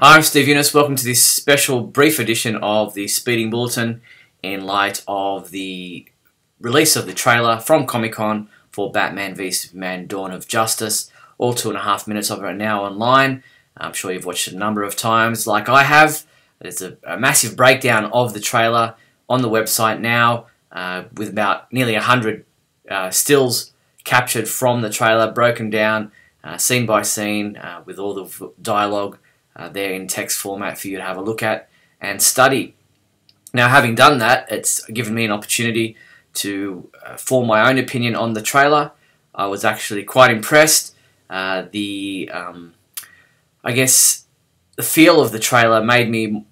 Hi, I'm Steve Younis. Welcome to this special brief edition of the Speeding Bulletin in light of the release of the trailer from Comic-Con for Batman v Superman Dawn of Justice. All 2.5 minutes of it are now online. I'm sure you've watched it a number of times like I have. There's a massive breakdown of the trailer on the website now with about nearly 100 stills captured from the trailer, broken down scene by scene with all the dialogue there in text format for you to have a look at and study. Now, having done that, it's given me an opportunity to form my own opinion on the trailer. I was actually quite impressed. I guess the feel of the trailer made me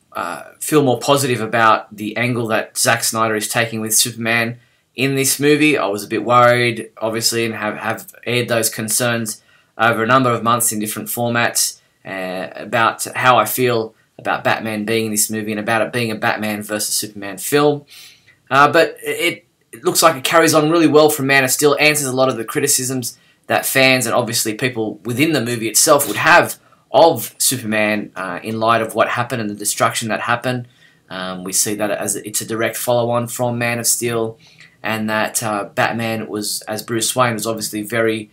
feel more positive about the angle that Zack Snyder is taking with Superman in this movie. I was a bit worried, obviously, and have aired those concerns over a number of months in different formats about how I feel about Batman being in this movie and about it being a Batman versus Superman film. But it looks like it carries on really well from Man of Steel, answers a lot of the criticisms that fans and obviously people within the movie itself would have of Superman in light of what happened and the destruction that happened. We see that as it's a direct follow-on from Man of Steel, and that Batman was, as Bruce Wayne, was obviously very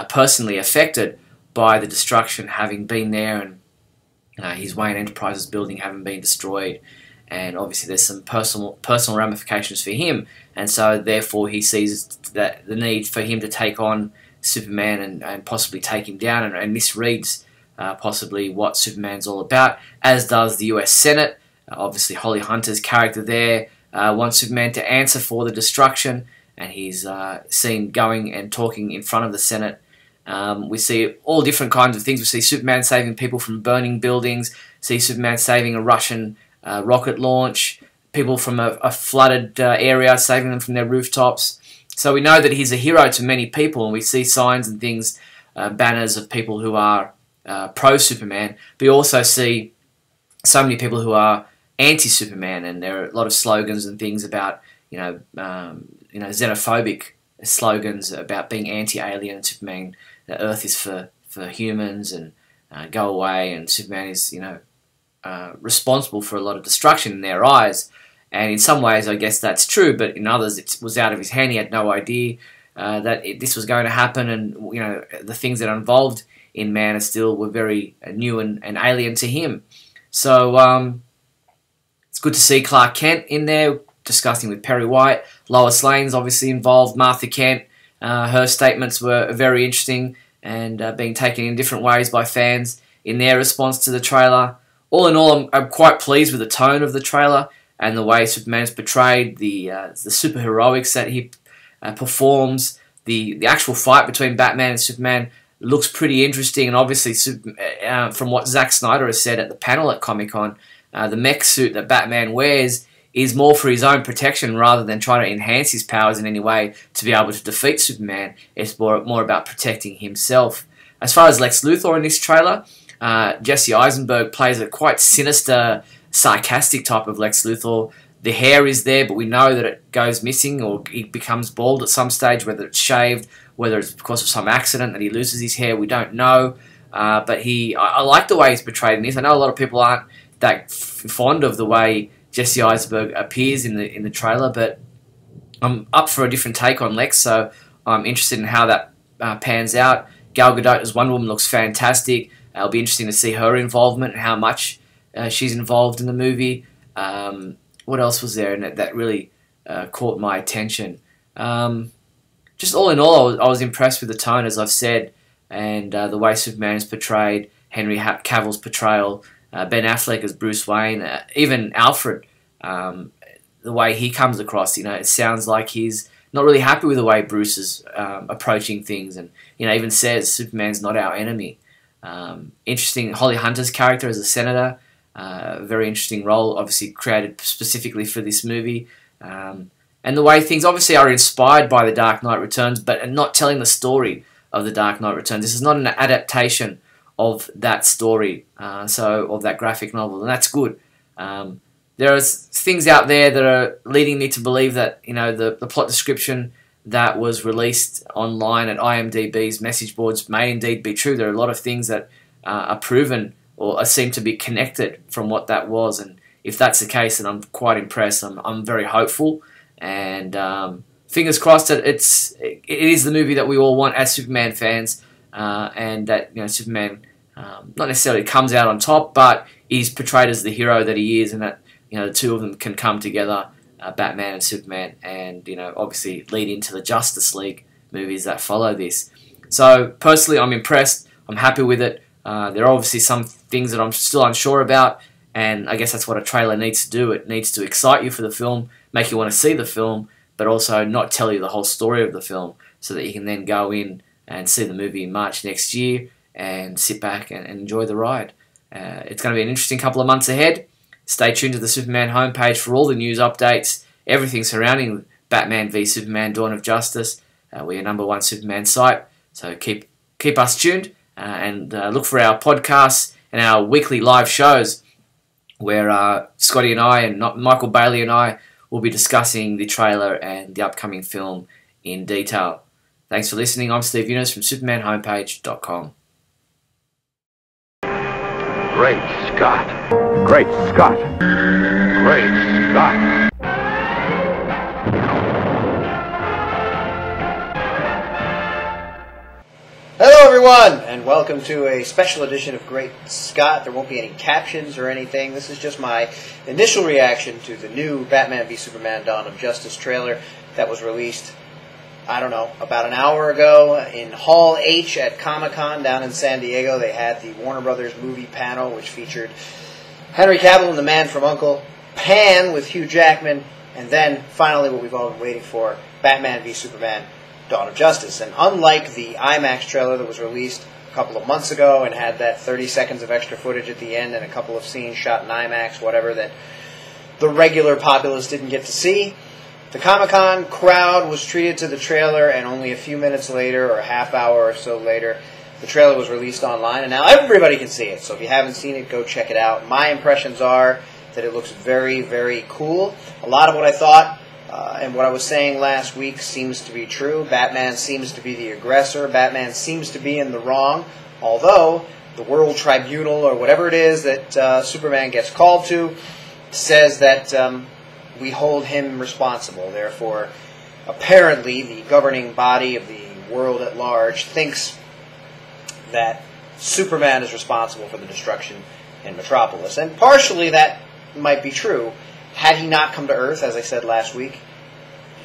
personally affected by the destruction having been there, and his Wayne Enterprises building having been destroyed, and obviously there's some personal ramifications for him, and so therefore he sees that the need for him to take on Superman and possibly take him down, and misreads possibly what Superman's all about, as does the US Senate. Obviously Holly Hunter's character there wants Superman to answer for the destruction, and he's seen going and talking in front of the Senate. We see all different kinds of things. We see Superman saving people from burning buildings, see Superman saving a Russian rocket launch, people from a flooded area, saving them from their rooftops. So we know that he's a hero to many people, and we see signs and things, banners of people who are pro-Superman, but we also see so many people who are anti-Superman, and there are a lot of slogans and things about, xenophobic slogans about being anti-alien, and Superman, the Earth is for humans, and go away, and Superman is, responsible for a lot of destruction in their eyes. And in some ways, I guess that's true, but in others, it was out of his hand. He had no idea that this was going to happen, and the things that are involved in Man of Steel were very new and alien to him. So it's good to see Clark Kent in there discussing with Perry White. Lois Lane's obviously involved. Martha Kent, her statements were very interesting and being taken in different ways by fans in their response to the trailer. All in all, I'm quite pleased with the tone of the trailer and the way Superman's portrayed, the superheroics that he performs. The actual fight between Batman and Superman looks pretty interesting, and obviously from what Zack Snyder has said at the panel at Comic-Con, the mech suit that Batman wears is more for his own protection rather than trying to enhance his powers in any way to be able to defeat Superman. It's more about protecting himself. As far as Lex Luthor in this trailer, Jesse Eisenberg plays a quite sinister, sarcastic type of Lex Luthor. The hair is there, but we know that it goes missing, or he becomes bald at some stage, whether it's shaved, whether it's because of some accident that he loses his hair, we don't know. But I like the way he's portrayed in this. I know a lot of people aren't that fond of the way Jesse Eisenberg appears in the trailer, but I'm up for a different take on Lex, so I'm interested in how that pans out. Gal Gadot as Wonder Woman looks fantastic. It'll be interesting to see her involvement and how much she's involved in the movie. What else was there in it that really caught my attention? Just all in all, I was impressed with the tone, as I've said, and the way Superman is portrayed, Henry Cavill's portrayal, Ben Affleck as Bruce Wayne, even Alfred, the way he comes across. It sounds like he's not really happy with the way Bruce is approaching things, and even says Superman's not our enemy. Interesting, Holly Hunter's character as a senator, very interesting role, obviously created specifically for this movie. And the way things obviously are inspired by The Dark Knight Returns, but not telling the story of The Dark Knight Returns. This is not an adaptation of that story, of that graphic novel, and that's good. There are things out there that are leading me to believe that the plot description that was released online at IMDb's message boards may indeed be true. There are a lot of things that are proven or seem to be connected from what that was. And if that's the case, then I'm quite impressed. I'm very hopeful, and fingers crossed that it is the movie that we all want as Superman fans, and that Superman not necessarily comes out on top, but is portrayed as the hero that he is, and that the two of them can come together, Batman and Superman, and obviously lead into the Justice League movies that follow this. So personally, I'm impressed. I'm happy with it. There are obviously some things that I'm still unsure about, and I guess that's what a trailer needs to do. It needs to excite you for the film, make you want to see the film, but also not tell you the whole story of the film, so that you can then go in and see the movie in March next year and sit back and enjoy the ride. It's going to be an interesting couple of months ahead. Stay tuned to the Superman homepage for all the news updates, everything surrounding Batman v Superman Dawn of Justice. We're your #1 Superman site, so keep us tuned, and look for our podcasts and our weekly live shows where Scotty and I and Michael Bailey and I will be discussing the trailer and the upcoming film in detail. Thanks for listening. I'm Steve Younis from SupermanHomepage.com. Great Scott. Great Scott. Great Scott. Hello everyone, and welcome to a special edition of Great Scott. There won't be any captions or anything. This is just my initial reaction to the new Batman v Superman Dawn of Justice trailer that was released, I don't know, about an hour ago in Hall H at Comic-Con down in San Diego. They had the Warner Brothers movie panel, which featured Henry Cavill and the Man from U.N.C.L.E., Pan with Hugh Jackman, and then finally what we've all been waiting for, Batman v Superman Dawn of Justice. And unlike the IMAX trailer that was released a couple of months ago and had that 30 seconds of extra footage at the end and a couple of scenes shot in IMAX, whatever, that the regular populace didn't get to see, the Comic-Con crowd was treated to the trailer, and only a few minutes later, or a half hour or so later, the trailer was released online, and now everybody can see it. So if you haven't seen it, go check it out. My impressions are that it looks very, very cool. A lot of what I thought and what I was saying last week seems to be true. Batman seems to be the aggressor. Batman seems to be in the wrong, although the World Tribunal, or whatever it is that Superman gets called to, says that we hold him responsible. Therefore, apparently, the governing body of the world at large thinks that Superman is responsible for the destruction in Metropolis. And partially that might be true. Had he not come to Earth, as I said last week,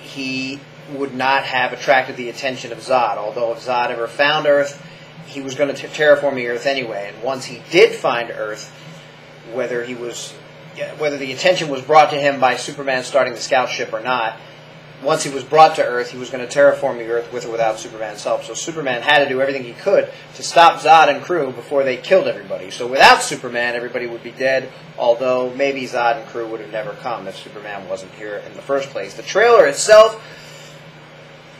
he would not have attracted the attention of Zod. Although if Zod ever found Earth, he was going to terraform the Earth anyway. And once he did find Earth, whether the attention was brought to him by Superman starting the scout ship or not, once he was brought to Earth, he was going to terraform the Earth with or without Superman's help. So Superman had to do everything he could to stop Zod and crew before they killed everybody. So without Superman, everybody would be dead, although maybe Zod and crew would have never come if Superman wasn't here in the first place. The trailer itself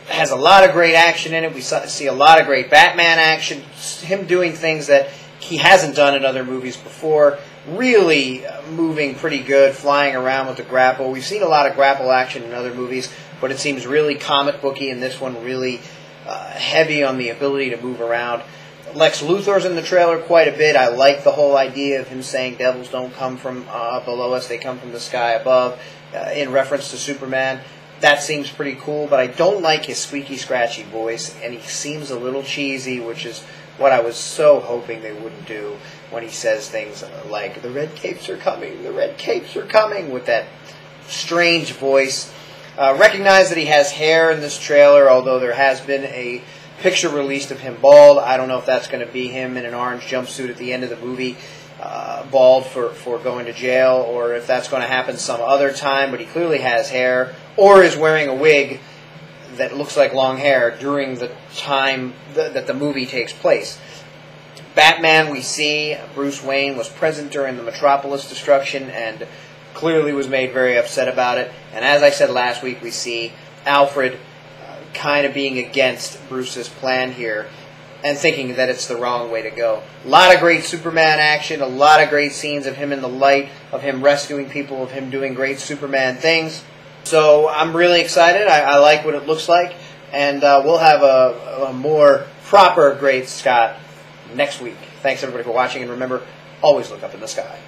has a lot of great action in it. We see a lot of great Batman action, him doing things that he hasn't done in other movies before, really moving pretty good, flying around with the grapple. We've seen a lot of grapple action in other movies, but it seems really comic booky in this one, really heavy on the ability to move around. Lex Luthor's in the trailer quite a bit. I like the whole idea of him saying devils don't come from below us, they come from the sky above, in reference to Superman. That seems pretty cool, but I don't like his squeaky, scratchy voice, and he seems a little cheesy, which is what I was so hoping they wouldn't do when he says things like, the red capes are coming, the red capes are coming, with that strange voice. Recognize that he has hair in this trailer, although there has been a picture released of him bald. I don't know if that's going to be him in an orange jumpsuit at the end of the movie, bald for going to jail, or if that's going to happen some other time, but he clearly has hair, or is wearing a wig that looks like long hair during the time that the movie takes place. Batman, we see Bruce Wayne was present during the Metropolis destruction and clearly was made very upset about it. And as I said last week, we see Alfred kind of being against Bruce's plan here and thinking that it's the wrong way to go. A lot of great Superman action, a lot of great scenes of him in the light, of him rescuing people, of him doing great Superman things. So I'm really excited. I like what it looks like. And we'll have a more proper Great Scott next week. Thanks, everybody, for watching. And remember, always look up in the sky.